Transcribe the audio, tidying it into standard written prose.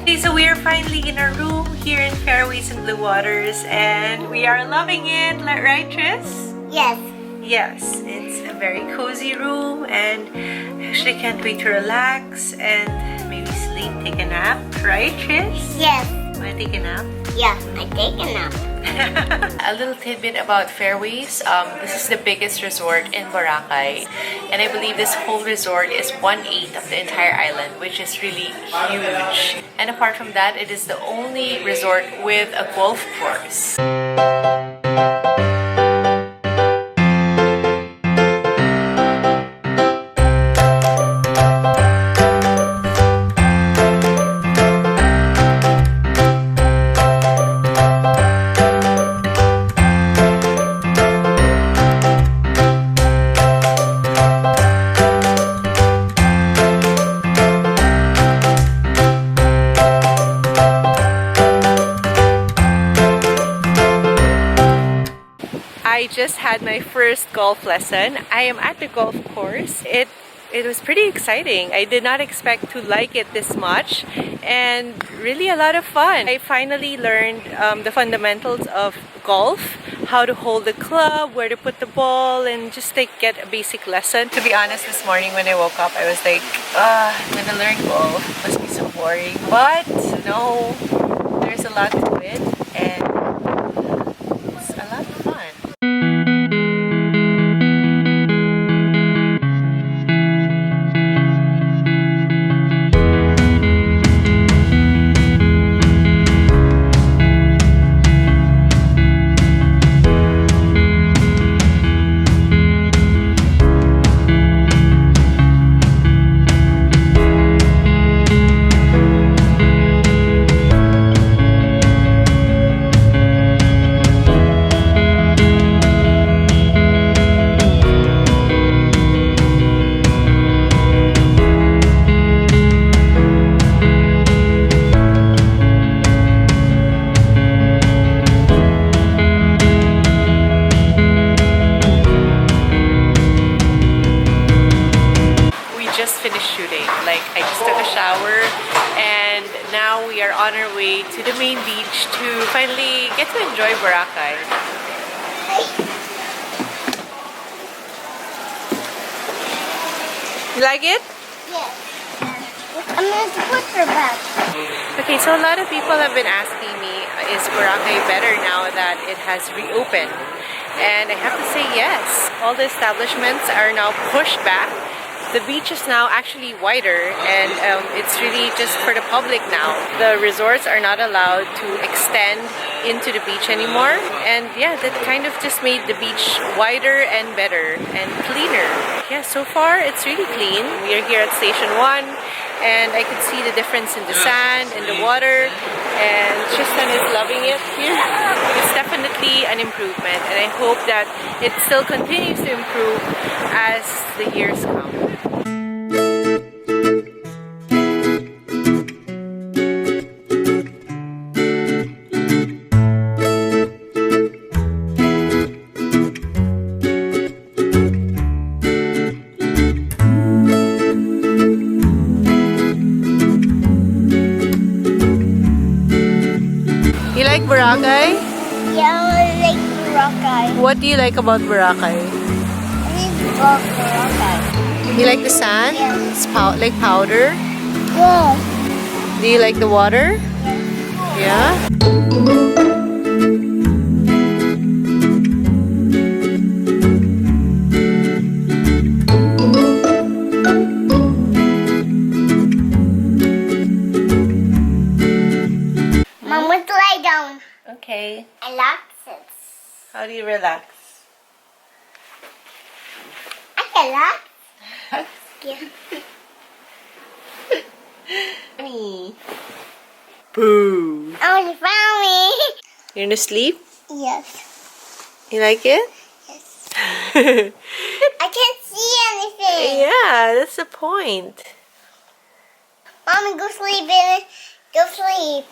Okay, so we are finally in our room here in Fairways and Bluewaters, and we are loving it, right, Tris? Yes. Yes, it's a very cozy room, and I actually can't wait to relax and maybe sleep, take a nap, right, Tris? Yes. Wanna take a nap? Yeah, I take a nap. A little tidbit about Fairways. This is the biggest resort in Boracay, and I believe this whole resort is 1/8 of the entire island, which is really huge. And apart from that, it is the only resort with a golf course. I just had my first golf lesson. I am at the golf course. It was pretty exciting. I did not expect to like it this much, and really a lot of fun. I finally learned the fundamentals of golf, how to hold the club, where to put the ball, and just get a basic lesson. To be honest, this morning when I woke up, I was like, I'm gonna learn golf. Must be so boring. But no, there's a lot to it, and it's a lot of fun. I just took a shower, and now we are on our way to the main beach to finally get to enjoy Boracay. You like it? Yes. I'm going to put her back. Okay, so a lot of people have been asking me, is Boracay better now that it has reopened? And I have to say yes. All the establishments are now pushed back. The beach is now actually wider, and it's really just for the public now. The resorts are not allowed to extend into the beach anymore, and yeah, that kind of just made the beach wider and better and cleaner. Yeah, so far it's really clean. We are here at Station 1, and I could see the difference in the sand and the water, and Tristan is loving it here. It's definitely an improvement, and I hope that it still continues to improve as the years come. You like Boracay? Yeah, I like Boracay. What do you like about Boracay? I love Boracay. You like the sand? Yeah. It's like powder? Yeah. Do you like the water? Yeah? Mom, let's lie down. Okay. Relax it. How do you relax? I relax. Yeah. Honey. Boo. Oh, you found me. You're gonna sleep? Yes. You like it? Yes. I can't see anything. Yeah, that's the point. Mommy, go sleep in it. Go sleep.